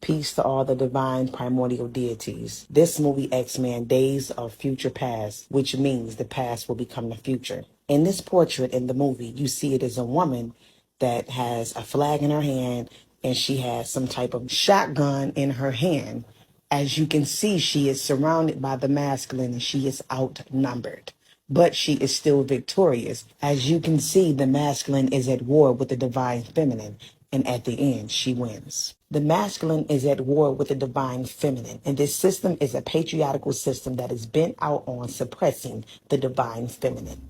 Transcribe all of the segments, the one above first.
Peace to all the divine primordial deities. This movie, X-Men Days of Future Past, which means the past will become the future. In this portrait in the movie, you see it as a woman that has a flag in her hand and she has some type of shotgun in her hand. As you can see, she is surrounded by the masculine and she is outnumbered. But she is still victorious. As you can see, the masculine is at war with the divine feminine, and at the end, she wins. The masculine is at war with the divine feminine, and this system is a patriarchal system that is bent out on suppressing the divine feminine.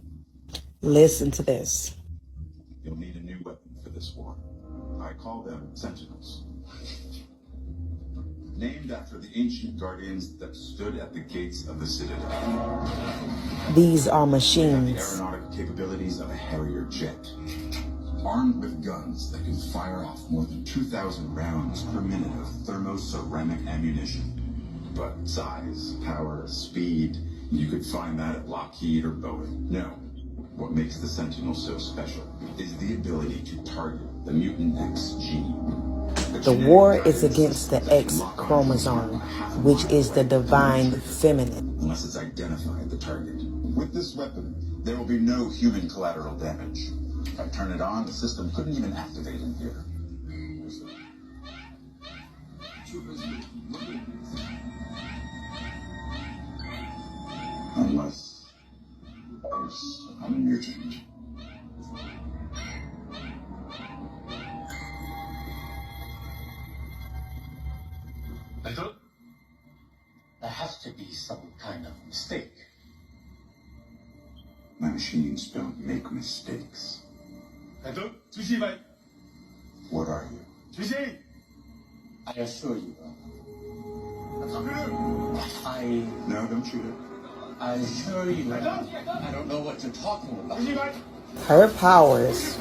Listen to this. You'll need a new weapon for this war. I call them Sentinels. Named after the ancient guardians that stood at the gates of the Citadel. These are They machines. have the aeronautic capabilities of a Harrier jet. Armed with guns that can fire off more than 2,000 rounds per minute of thermoceramic ammunition. But size, power, speed, you could find that at Lockheed or Boeing. No. What makes the Sentinel so special is the ability to target the mutant X gene. The war is against the X chromosome, which is the divine feminine. Unless it's identified the target. With this weapon, there will be no human collateral damage. If I turn it on, the system couldn't even activate in here. Unless there's a mutant. I thought there has to be some kind of mistake. My machines don't make mistakes. I thought What are you? I assure you, No, don't shoot it. I assure you, I don't know what you're talking about. Her powers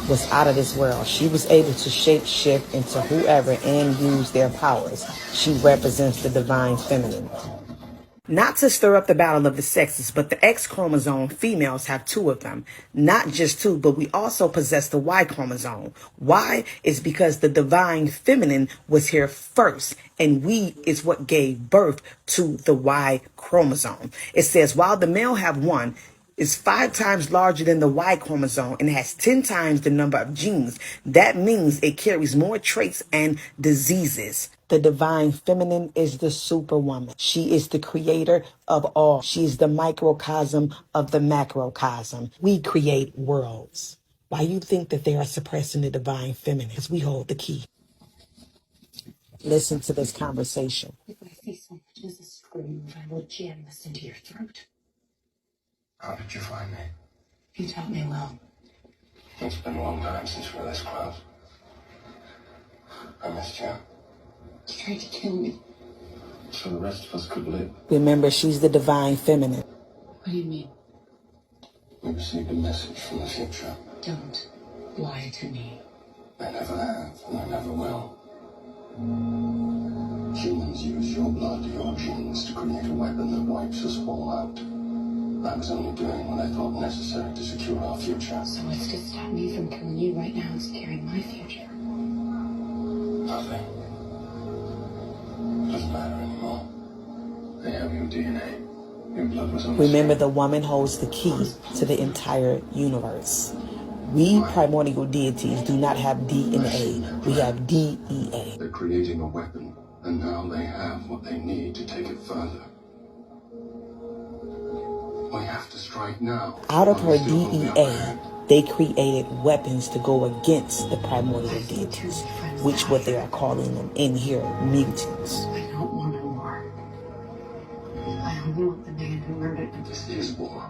was out of this world. She was able to shape shift into whoever and use their powers. She represents the divine feminine. Not to stir up the battle of the sexes, but the X chromosome, females have two of them. Not just two, but we also possess the Y chromosome. Why? Is because the divine feminine was here first, and we is what gave birth to the Y chromosome. It says, while the male have one, is 5 times larger than the Y chromosome and has 10 times the number of genes. That means it carries more traits and diseases. The divine feminine is the superwoman. She is the creator of all. She is the microcosm of the macrocosm. We create worlds. Why you think that they are suppressing the divine feminine? Because we hold the key. Listen to this conversation. If I see so much as a scream, I will jam this into your throat. How did you find me? You taught me well. It's been a long time since we were this close. I missed you. You tried to kill me. So the rest of us could live. Remember, she's the divine feminine. What do you mean? We received a message from the future. Don't lie to me. I never have, and I never will. Humans use your blood, your genes, to create a weapon that wipes us all out. I was only doing what I thought necessary to secure our future. So what's to stop me from killing you right now and securing my future? Nothing. It doesn't matter anymore. They have your DNA. Your blood was on the Remember, same. the woman holds the key to the entire universe. We primordial deities do not have DNA. We have DEA. They're creating a weapon, and now they have what they need to take it further. We have to strike now. Out of her Or we still hold the upper DEA, hand. they created weapons to go against the primordial deities, which what they are calling them in here, mutants. I don't want a war. I only want the man who murdered me. This is war.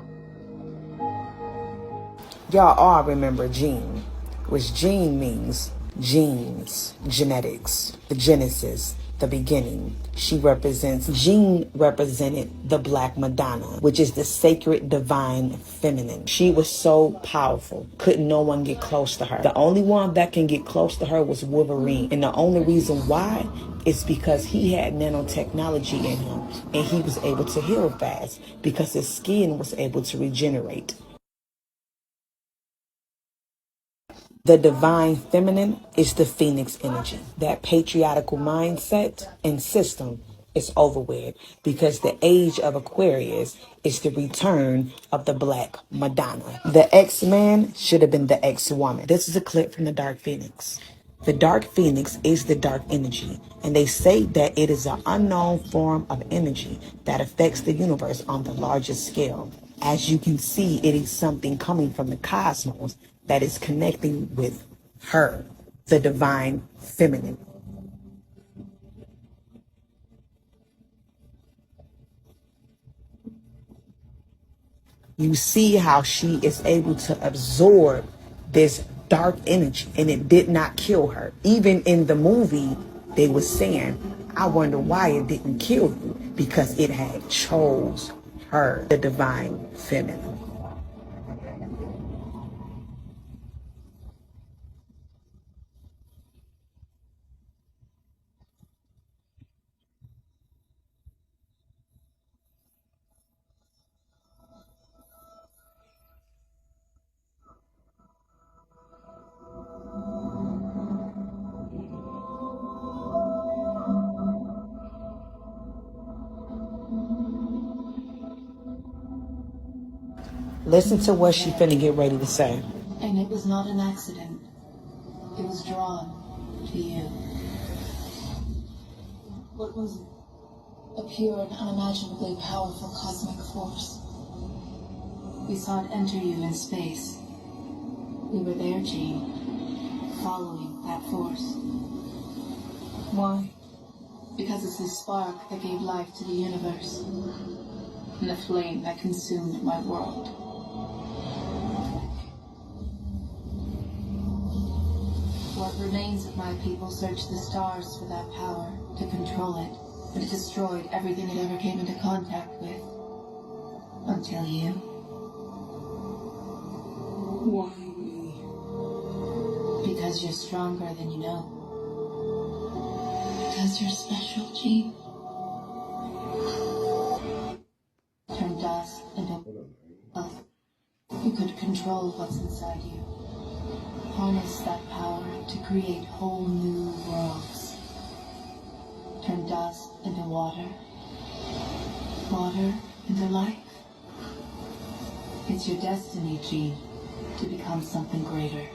Y'all all remember gene, which gene means genes, genetics, the genesis, the beginning. She represents, Jean represented the Black Madonna, which is the sacred divine feminine. She was so powerful. Couldn't no one get close to her. The only one that can get close to her was Wolverine. And the only reason why is because he had nanotechnology in him and he was able to heal fast because his skin was able to regenerate. The divine feminine is the phoenix energy. That patriarchal mindset and system is over with because the age of Aquarius is the return of the Black Madonna. The ex-man should have been the ex-woman. This is a clip from the Dark Phoenix. The Dark Phoenix is the dark energy, and they say that it is an unknown form of energy that affects the universe on the largest scale. As you can see, it is something coming from the cosmos that is connecting with her, the divine feminine. You see how she is able to absorb this dark energy and it did not kill her. Even in the movie, they were saying, I wonder why it didn't kill you, because it had chose her, the divine feminine. Listen to what she finna get ready to say. And it was not an accident. It was drawn to you. What was it? A pure and unimaginably powerful cosmic force. We saw it enter you in space. We were there, Jean, following that force. Why? Because it's the spark that gave life to the universe, and the flame that consumed my world. What remains of my people searched the stars for that power to control it, but it destroyed everything it ever came into contact with. Until you. Why me? Because you're stronger than you know. Because you're special, Jean. Turn dust into earth. You could control what's inside you. Harness that power to create whole new worlds. Turn dust into water. Water into life. It's your destiny, Jean, to become something greater.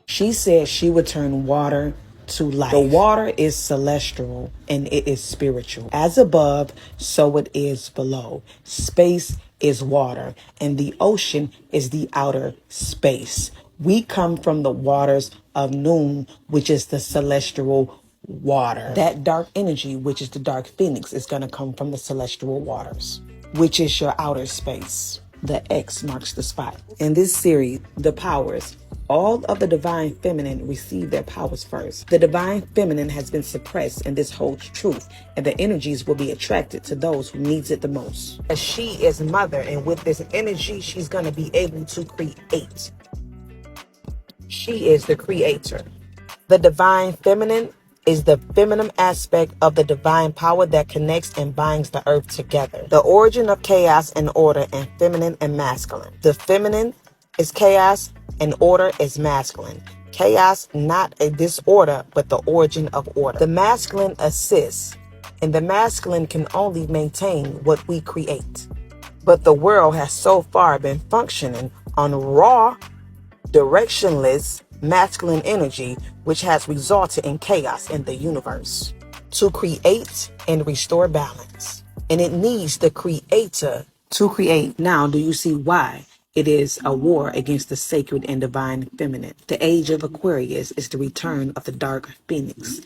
She said she would turn water to life. The water is celestial and it is spiritual. As above, so it is below. Space is water and the ocean is the outer space. We come from the waters of noon, which is the celestial water. That dark energy, which is the dark phoenix, is going to come from the celestial waters, which is your outer space. The X marks the spot. In this series, the powers, all of the divine feminine receive their powers first. The divine feminine has been suppressed, and this holds truth, and the energies will be attracted to those who needs it the most. As she is mother, and with this energy, she's going to be able to create. She is the creator. The divine feminine is the feminine aspect of the divine power that connects and binds the earth together. The origin of chaos and order, and feminine and masculine. The feminine is chaos and order is masculine. Chaos, not a disorder, but the origin of order. The masculine assists, and the masculine can only maintain what we create. But the world has so far been functioning on raw, directionless masculine energy, which has resulted in chaos in the universe. To create and restore balance, and it needs the creator to create. Now, do you see why it is a war against the sacred and divine feminine? The age of Aquarius is the return of the dark phoenix.